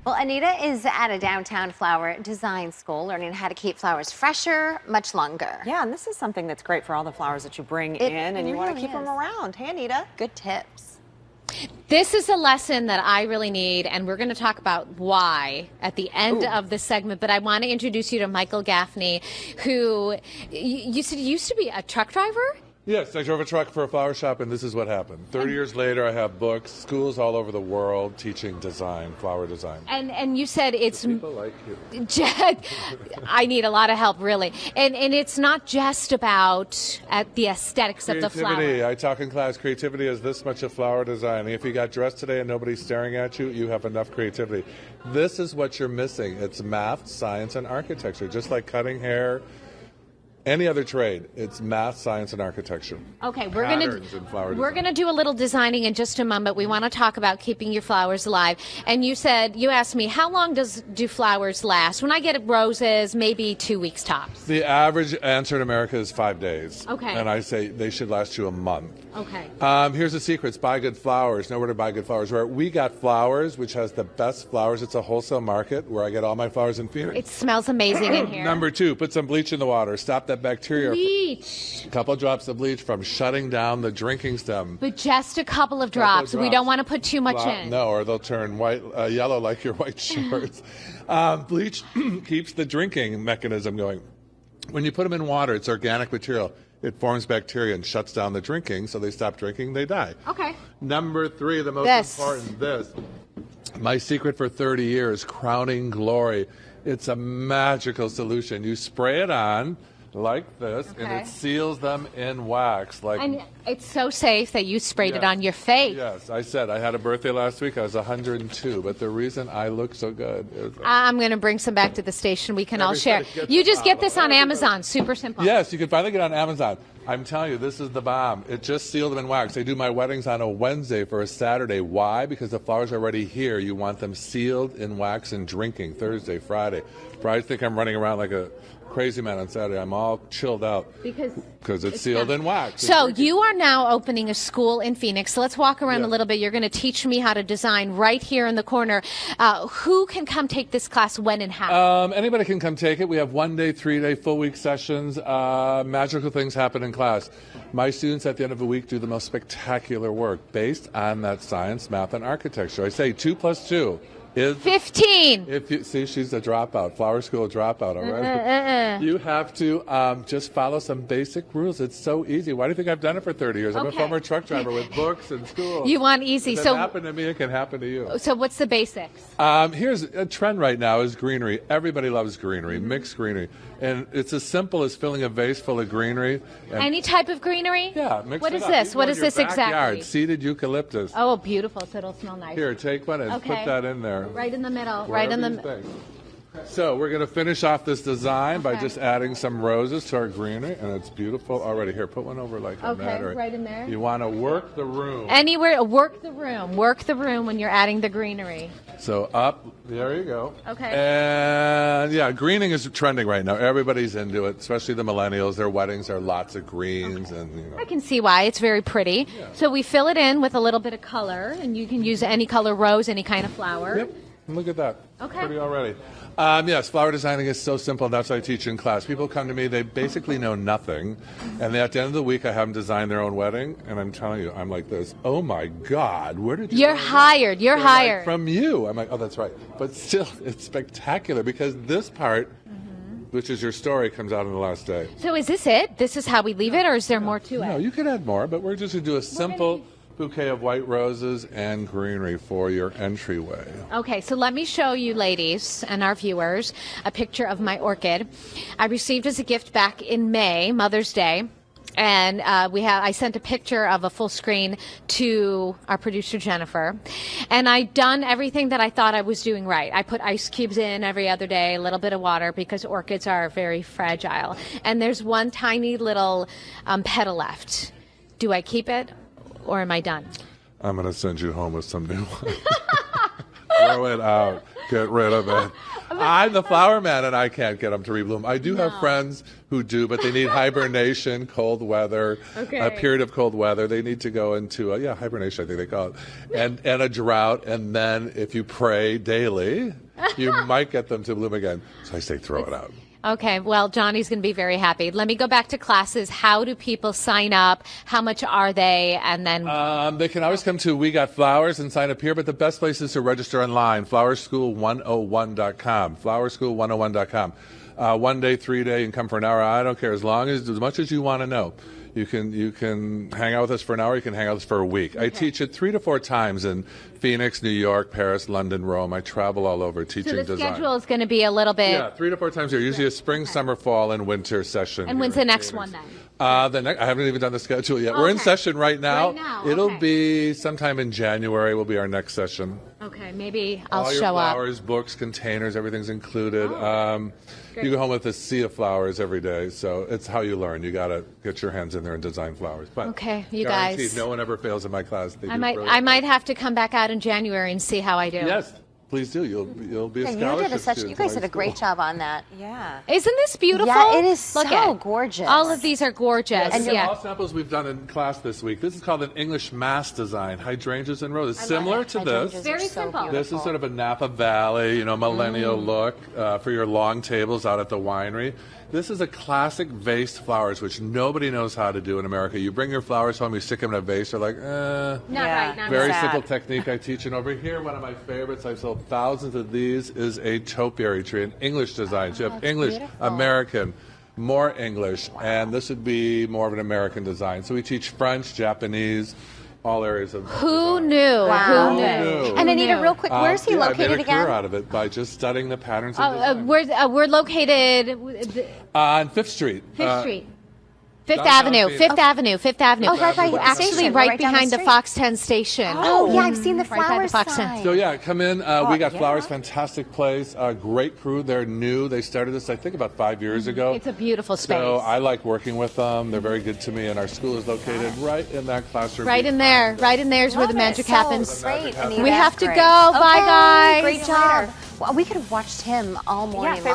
Well, Anita is at a downtown flower design school learning how to keep flowers fresher much longer. Yeah, and this is something that's great for all the flowers that you bring in and you want to keep them around. Hey, Anita. Good tips. This is a lesson that I really need, and we're going to talk about why at the end of this segment. But I want to introduce you to Michael Gaffney, who you said used to be a truck driver? Yes, I drove a truck for a flower shop, and this is what happened. 30 years later, I have books, schools all over the world teaching design, flower design. And you said it's... People like you. I need a lot of help, really. And it's not just about the aesthetics of the flower. Creativity. I talk in class, creativity is this much of flower design. If you got dressed today and nobody's staring at you, you have enough creativity. This is what you're missing. It's math, science, and architecture, just like cutting hair. Any other trade, it's math, science, and architecture. Okay, we're gonna do a little designing in just a moment. We want to talk about keeping your flowers alive. And you asked me, how long do flowers last? When I get roses, maybe 2 weeks tops. The average answer in America is 5 days. Okay. And I say they should last you a month. Okay. Here's the secrets: buy good flowers. Know where to buy good flowers. Where we got flowers, which has the best flowers. It's a wholesale market where I get all my flowers in Phoenix. It smells amazing in here. Number 2, put some bleach in the water. Stop that bacteria. Bleach. A couple drops of bleach from shutting down the drinking stem. But just a couple of drops. We don't want to put too much in. No, or they'll turn yellow like your white shorts. Bleach keeps the drinking mechanism going. When you put them in water, it's organic material. It forms bacteria and shuts down the drinking, so they stop drinking, they die. Okay. Number 3, the most important, my secret for 30 years, crowning glory. It's a magical solution. You spray it on like this, and it seals them in wax. And it's so safe that you sprayed it on your face. Yes, I said I had a birthday last week. I was 102, but the reason I look so good is... I'm going to bring some back to the station. We can all share. You just get this on Amazon. Super simple. Yes, you can finally get on Amazon. I'm telling you, this is the bomb. It just sealed them in wax. They do my weddings on a Wednesday for a Saturday. Why? Because the flowers are already here. You want them sealed in wax and drinking Thursday, Friday. Brides think I'm running around like a crazy man on Saturday. I'm all chilled out because it's sealed in wax. So you are now opening a school in Phoenix. So let's walk around a little bit. You're going to teach me how to design right here in the corner. Who can come take this class, when and how? Anybody can come take it. We have 1-day, 3-day, full-week sessions. Magical things happen in class. My students at the end of the week do the most spectacular work based on that science, math, and architecture. I say 2 + 2 is 15. If you see, she's a dropout, flower school dropout. All right. You have to just follow some basic rules. It's so easy. Why do you think I've done it for 30 years? I'm a former truck driver with books and school. You want easy. If it happened to me, it can happen to you. So what's the basics? Here's a trend right now is greenery. Everybody loves greenery, mixed greenery. And it's as simple as filling a vase full of greenery. Any type of greenery? Yeah, mix What it is up. this? Even What in is your this backyard, exactly? Seeded eucalyptus. Oh, beautiful. So it'll smell nice. Here, take one and put that in there. Right in the middle. Right in the. So we're going to finish off this design by just adding some roses to our greenery, and it's beautiful already. Here, put one over like that. Right in there. You want to work the room. Anywhere, work the room. Work the room when you're adding the greenery. So up, there you go. Okay. And yeah, greening is trending right now. Everybody's into it, especially the millennials. Their weddings are lots of greens, and I can see why. It's very pretty. Yeah. So we fill it in with a little bit of color, and you can use any color rose, any kind of flower. Yep. Look at that. Okay. Pretty already. Yes, flower designing is so simple. That's what I teach in class. People come to me, they basically know nothing. And at the end of the week, I have them design their own wedding. And I'm telling you, I'm like this, oh my God, where did you You're hired. You're hired. Like, from you. I'm like, oh, that's right. But still, it's spectacular because this part, which is your story, comes out on the last day. So is this it? This is how we leave it, or is there more to it? No, you could add more, but we're just going to do a simple bouquet of white roses and greenery for your entryway. Okay, so let me show you ladies and our viewers a picture of my orchid. I received as a gift back in May, Mother's Day. And I sent a picture of a full screen to our producer, Jennifer. And I'd done everything that I thought I was doing right. I put ice cubes in every other day, a little bit of water, because orchids are very fragile. And there's one tiny little petal left. Do I keep it, or am I done? I'm going to send you home with some new ones. Throw it out. Get rid of it. I'm the flower man, and I can't get them to rebloom. I do have friends who do, but they need hibernation, cold weather, a period of cold weather. They need to go into hibernation, I think they call it, and a drought. And then if you pray daily, you might get them to bloom again. So I say throw it out. Okay, well, Johnny's going to be very happy. Let me go back to classes. How do people sign up? How much are they? And then they can always come to We Got Flowers and sign up here, but the best place is to register online, flowerschool101.com, flowerschool101.com. 1 day, 3 day, you can come for an hour. I don't care, as much as you want to know. You can hang out with us for an hour. You can hang out with us for a week. I teach it 3 to 4 times in Phoenix, New York, Paris, London, Rome. I travel all over teaching design. So the schedule is going to be a little bit... Yeah, 3 to 4 times a year. Usually a spring, summer, fall, and winter session. And when's the next one then? I haven't even done the schedule yet. We're in session right now. It'll be sometime in January will be our next session. Okay, maybe I'll all your show flowers, books, containers, everything's included. You go home with a sea of flowers every day, so it's how you learn. You got to get your hands in there and design flowers. But okay, you guaranteed, guys. no one ever fails in my class. I might have to come back out in January and see how I do. Yes. Please do. You'll be a scholarship student. You guys did a great job on that. Yeah. Isn't this beautiful? Yeah, it is Look so at gorgeous. All of these are gorgeous. And all samples we've done in class this week. This is called an English mass design, hydrangeas and roses. Similar to this. Very simple. This is sort of a Napa Valley, millennial look for your long tables out at the winery. This is a classic vase flowers, which nobody knows how to do in America. You bring your flowers home, you stick them in a vase, they're like, Not right. Very simple technique I teach. And over here, one of my favorites, I've sold thousands of these, is a topiary tree, an English design. So you have English, beautiful. American, more English, and this would be more of an American design. So we teach French, Japanese, all areas of Who design. knew? Wow. Who knew? And Anita, real quick, where's he I made located a career again? out of it by just studying the patterns of design. We're located On 5th Street. 5th Street. Fifth Downtown Avenue, Phoenix. Fifth Avenue, Fifth Avenue. Oh, right by the Actually, station, right right down behind the the street. Fox 10 station. Oh, yeah, I've seen the Right by flowers the Fox 10. sign. So yeah, come in. We Got Flowers, fantastic place. Great crew. They're new. They started this, I think, about 5 years ago. It's a beautiful space. So I like working with them. They're very good to me, and our school is located right in that classroom. Right in there. Right in there is where the magic happens. Great, happens. Anita. We have to go. Okay, Bye, guys. Great job. Well, we could have watched him all morning long.